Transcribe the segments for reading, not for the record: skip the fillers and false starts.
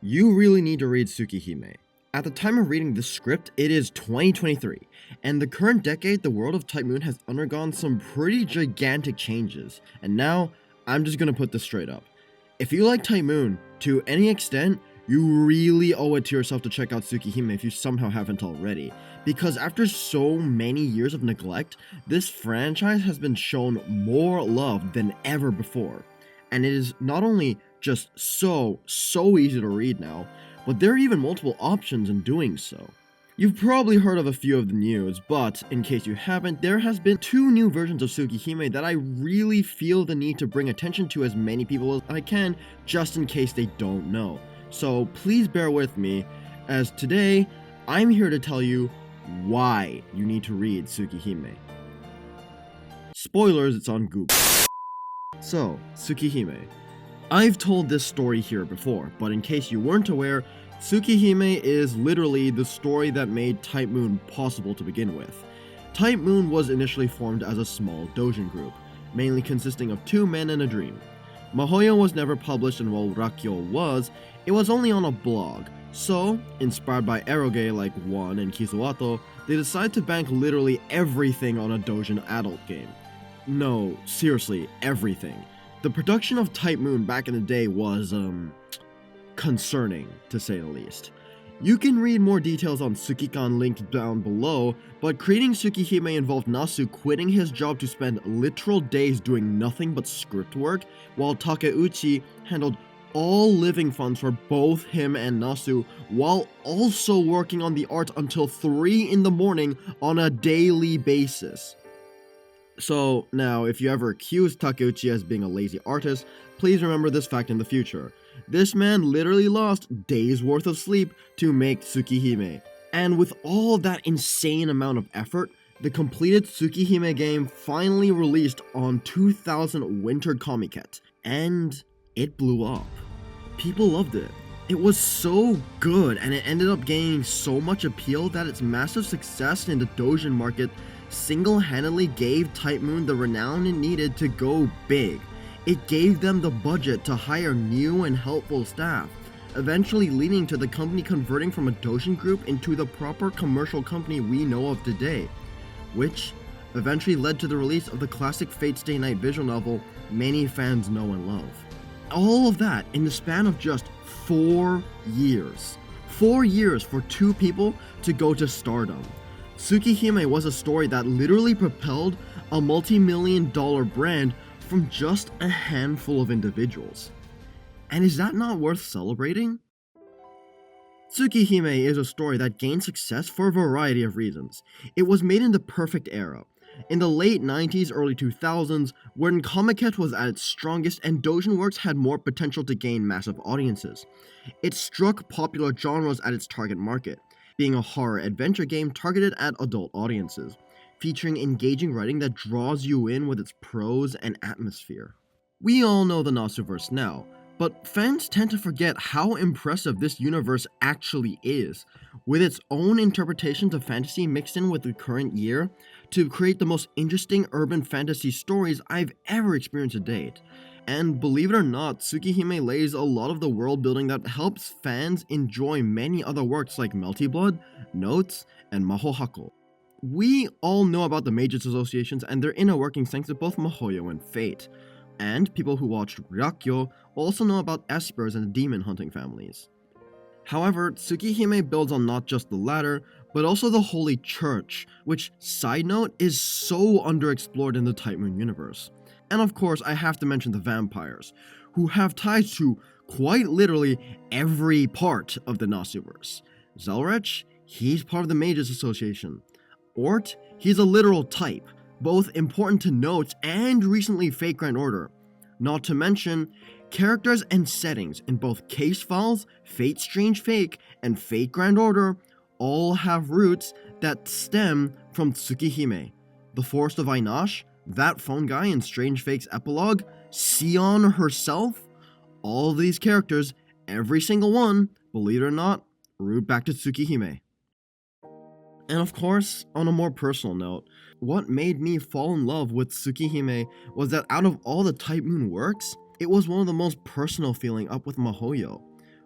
You really need to read Tsukihime. At the time of reading this script, it is 2023, and the current decade, the world of Type Moon has undergone some pretty gigantic changes. And now, I'm just gonna put this straight up. If you like Type Moon to any extent, you really owe it to yourself to check out Tsukihime if you somehow haven't already. Because after so many years of neglect, this franchise has been shown more love than ever before. And it is not only just so easy to read now, but there are even multiple options in doing so. You've probably heard of a few of the news, but in case you haven't, there has been 2 new versions of Tsukihime that I really feel the need to bring attention to as many people as I can, just in case they don't know. So please bear with me, as today, I'm here to tell you why you need to read Tsukihime. Spoilers, it's on Google. So, Tsukihime. I've told this story here before, but in case you weren't aware, Tsukihime is literally the story that made Type Moon possible to begin with. Type Moon was initially formed as a small doujin group, mainly consisting of 2 men and a dream. Mahoyo was never published, and while Rakyo was, it was only on a blog. So, inspired by eroge like One and Kisuato, they decided to bank literally everything on a doujin adult game. No, seriously, everything. The production of Type Moon back in the day was, concerning, to say the least. You can read more details on Tsuki-kan linked down below, but creating Tsukihime involved Nasu quitting his job to spend literal days doing nothing but script work, while Takeuchi handled all living funds for both him and Nasu, while also working on the art until 3 in the morning on a daily basis. So now, if you ever accuse Takeuchi as being a lazy artist, please remember this fact in the future. This man literally lost days worth of sleep to make Tsukihime. And with all of that insane amount of effort, the completed Tsukihime game finally released on 2000 Winter Comiket, and it blew up. People loved it. It was so good, and it ended up gaining so much appeal that its massive success in the doujin market single-handedly gave Type Moon the renown it needed to go big. It gave them the budget to hire new and helpful staff, eventually leading to the company converting from a doujin group into the proper commercial company we know of today, which eventually led to the release of the classic Fate Stay Night visual novel many fans know and love. All of that in the span of just 4 years. 4 years for 2 people to go to stardom. Tsukihime was a story that literally propelled a multi-million-dollar brand from just a handful of individuals. And is that not worth celebrating? Tsukihime is a story that gained success for a variety of reasons. It was made in the perfect era, in the late 90s, early 2000s, when Comiket was at its strongest and doujin works had more potential to gain massive audiences. It struck popular genres at its target market, being a horror adventure game targeted at adult audiences, featuring engaging writing that draws you in with its prose and atmosphere. We all know the Nasuverse now, but fans tend to forget how impressive this universe actually is, with its own interpretations of fantasy mixed in with the current year to create the most interesting urban fantasy stories I've ever experienced to date. And believe it or not, Tsukihime lays a lot of the world building that helps fans enjoy many other works like Melty Blood, Notes, and Maho Hako. We all know about the Mages Associations and their inner workings thanks to both Mahoyo and Fate. And people who watched Rakyo also know about Espers and the demon hunting families. However, Tsukihime builds on not just the latter, but also the Holy Church, which, side note, is so underexplored in the Type Moon universe. And of course, I have to mention the vampires, who have ties to quite literally every part of the Nasuverse. Zelrech, he's part of the Mages Association. Ort, he's a literal type, both important to Notes and recently Fate Grand Order. Not to mention, characters and settings in both Case Files, Fate Strange Fake, and Fate Grand Order all have roots that stem from Tsukihime. The Forest of Einash, that phone guy in Strange Fake's epilogue, Sion herself, all of these characters, every single one, believe it or not, root back to Tsukihime. And of course, on a more personal note, what made me fall in love with Tsukihime was that out of all the Type Moon works, it was one of the most personal feeling up with Mahoyo.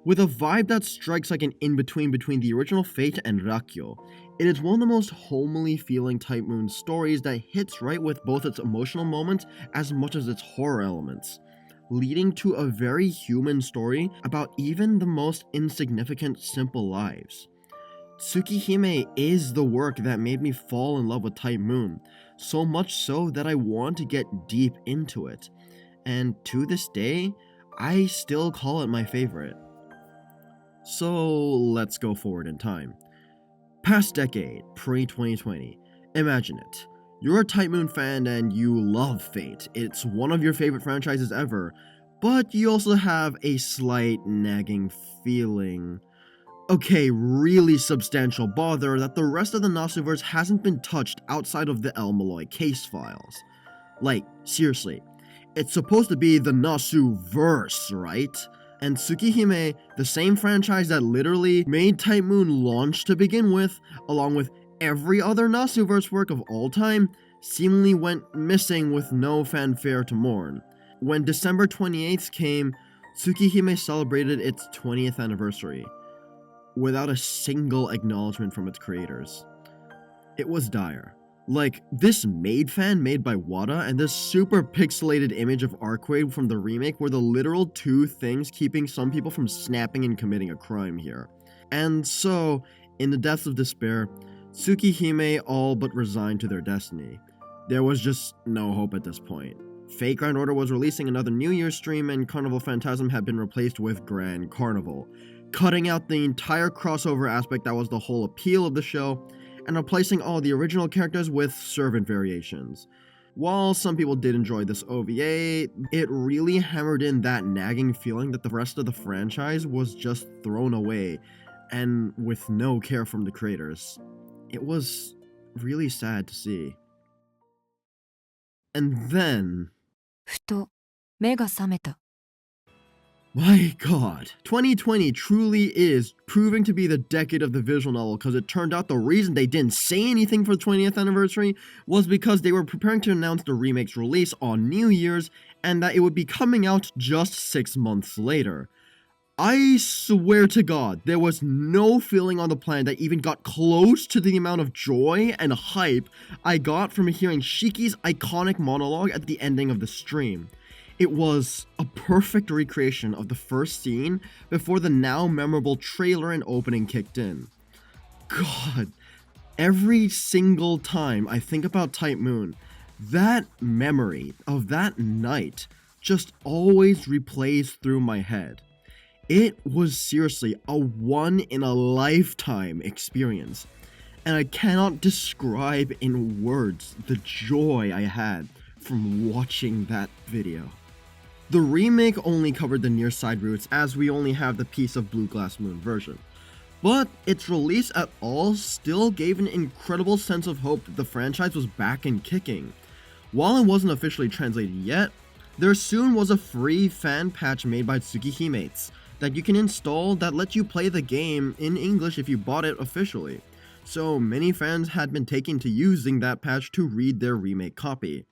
with a vibe that strikes like an in-between between the original Fate and Rakyo. It is one of the most homely feeling Type Moon stories that hits right with both its emotional moments as much as its horror elements, leading to a very human story about even the most insignificant, simple lives. Tsukihime is the work that made me fall in love with Type Moon, so much so that I want to get deep into it, and to this day, I still call it my favorite. So let's go forward in time. Past decade, pre-2020. Imagine it. You're a Type Moon fan and you love Fate. It's one of your favorite franchises ever, but you also have a slight nagging feeling. Okay, really substantial bother that the rest of the Nasuverse hasn't been touched outside of the El Malloy case files. Like, seriously, it's supposed to be the Nasu-verse, right? And Tsukihime, the same franchise that literally made Type Moon launch to begin with, along with every other Nasuverse work of all time, seemingly went missing with no fanfare to mourn. When December 28th came, Tsukihime celebrated its 20th anniversary, without a single acknowledgement from its creators. It was dire. Like, this maid fan made by Wada and this super pixelated image of Arcade from the remake were the literal two things keeping some people from snapping and committing a crime here. And so, in the depths of despair, Tsukihime all but resigned to their destiny. There was just no hope at this point. Fate Grand Order was releasing another New Year's stream and Carnival Phantasm had been replaced with Grand Carnival, cutting out the entire crossover aspect that was the whole appeal of the show, and replacing all the original characters with servant variations. While some people did enjoy this OVA, it really hammered in that nagging feeling that the rest of the franchise was just thrown away, and with no care from the creators. It was really sad to see. And then... ふと目が覚めた。 My god, 2020 truly is proving to be the decade of the visual novel because it turned out the reason they didn't say anything for the 20th anniversary was because they were preparing to announce the remake's release on New Year's and that it would be coming out just 6 months later. I swear to God, there was no feeling on the planet that even got close to the amount of joy and hype I got from hearing Shiki's iconic monologue at the ending of the stream. It was a perfect recreation of the first scene before the now memorable trailer and opening kicked in. God, every single time I think about Type Moon, that memory of that night just always replays through my head. It was seriously a one-in-a-lifetime experience, and I cannot describe in words the joy I had from watching that video. The remake only covered the near side routes as we only have the Piece of Blue Glass Moon version, but its release at all still gave an incredible sense of hope that the franchise was back and kicking. While it wasn't officially translated yet, there soon was a free fan patch made by Tsukihime that you can install that lets you play the game in English if you bought it officially, so many fans had been taking to using that patch to read their remake copy.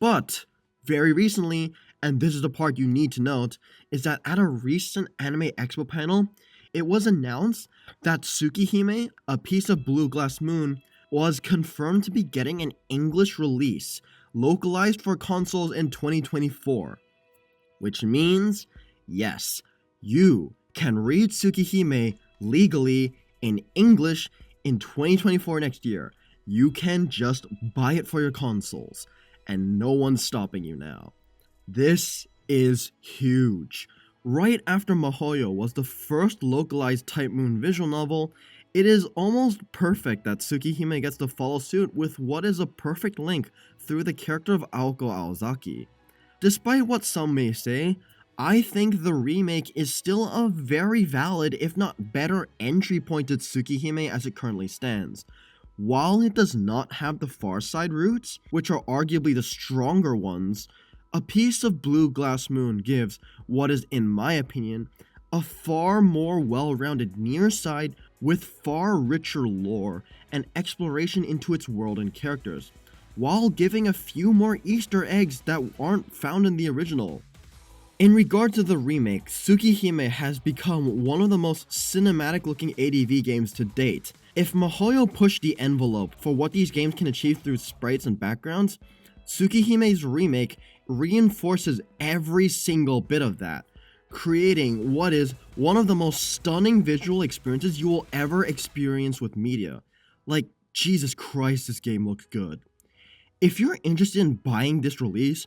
But, very recently, and this is the part you need to note, is that at a recent Anime Expo panel, it was announced that Tsukihime, A Piece of Blue Glass Moon, was confirmed to be getting an English release, localized for consoles in 2024. Which means, yes, you can read Tsukihime legally in English in 2024 next year. You can just buy it for your consoles, and no one's stopping you now. This is huge. Right after Mahoyo was the first localized Type Moon visual novel, it is almost perfect that Tsukihime gets to follow suit with what is a perfect link through the character of Aoko Aozaki. Despite what some may say, I think the remake is still a very valid, if not better, entry point to Tsukihime as it currently stands. While it does not have the Far Side roots, which are arguably the stronger ones, A Piece of Blue Glass Moon gives what is, in my opinion, a far more well-rounded near side with far richer lore and exploration into its world and characters, while giving a few more Easter eggs that aren't found in the original. In regard to the remake, Tsukihime has become one of the most cinematic looking ADV games to date. If MiHoYo pushed the envelope for what these games can achieve through sprites and backgrounds, Tsukihime's remake reinforces every single bit of that, creating what is one of the most stunning visual experiences you will ever experience with media. Like, Jesus Christ, this game looks good. If you're interested in buying this release,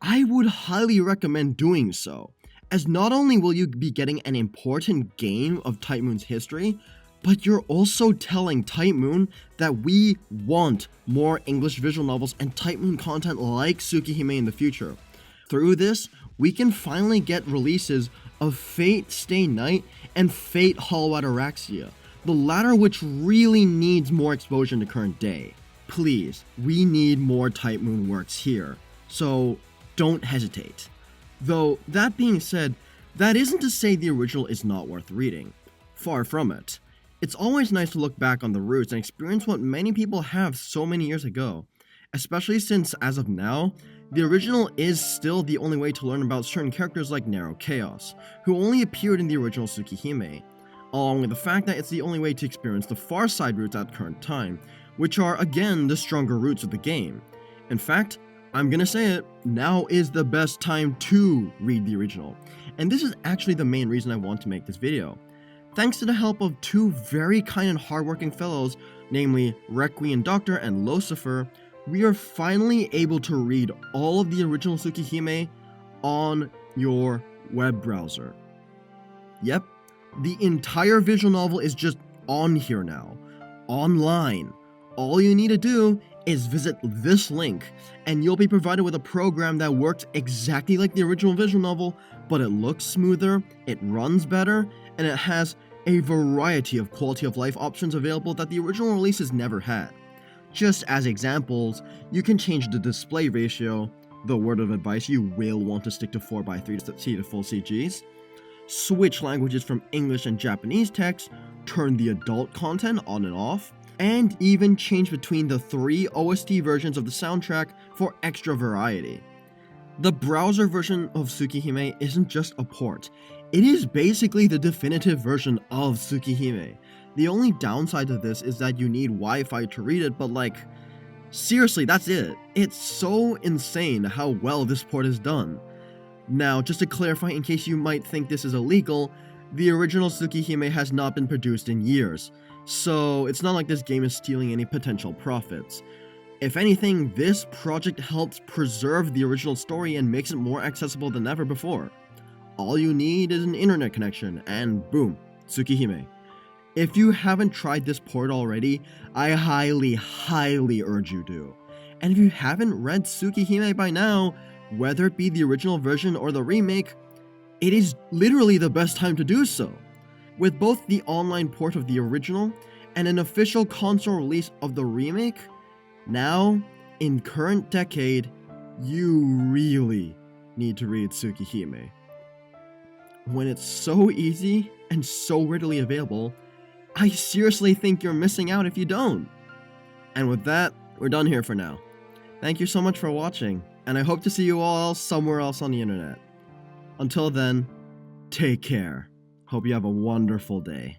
I would highly recommend doing so, as not only will you be getting an important game of Type Moon's history, but you're also telling Type Moon that we want more English visual novels and Type Moon content like Tsukihime in the future. Through this, we can finally get releases of Fate Stay Night and Fate Hollow Out Araxia, the latter which really needs more exposure in the current day. Please, we need more Type Moon works here, so don't hesitate. Though, that being said, that isn't to say the original is not worth reading. Far from it. It's always nice to look back on the roots and experience what many people have so many years ago, especially since, as of now, the original is still the only way to learn about certain characters like Narrow Chaos, who only appeared in the original Tsukihime, along with the fact that it's the only way to experience the far side roots at current time, which are again the stronger roots of the game. In fact, I'm gonna say it, now is the best time to read the original, and this is actually the main reason I want to make this video. Thanks to the help of two very kind and hardworking fellows, namely Requiem Doctor and Lucifer, we are finally able to read all of the original Tsukihime on your web browser. Yep, the entire visual novel is just on here now, online. All you need to do is visit this link, and you'll be provided with a program that works exactly like the original visual novel, but it looks smoother, it runs better, and it has a variety of quality of life options available that the original releases never had. Just as examples, you can change the display ratio, the word of advice, you will want to stick to 4:3 to see the full CGs, switch languages from English and Japanese text, turn the adult content on and off, and even change between the 3 OST versions of the soundtrack for extra variety. The browser version of Tsukihime isn't just a port, it is basically the definitive version of Tsukihime. The only downside to this is that you need Wi-Fi to read it, but like, seriously, that's it. It's so insane how well this port is done. Now, just to clarify in case you might think this is illegal, the original Tsukihime has not been produced in years, so it's not like this game is stealing any potential profits. If anything, this project helps preserve the original story and makes it more accessible than ever before. All you need is an internet connection, and boom, Tsukihime. If you haven't tried this port already, I highly urge you to. And if you haven't read Tsukihime by now, whether it be the original version or the remake, it is literally the best time to do so. With both the online port of the original and an official console release of the remake, now, in current decade, you really need to read Tsukihime. When it's so easy and so readily available, I seriously think you're missing out if you don't. And with that, we're done here for now. Thank you so much for watching, and I hope to see you all somewhere else on the internet. Until then, take care. Hope you have a wonderful day.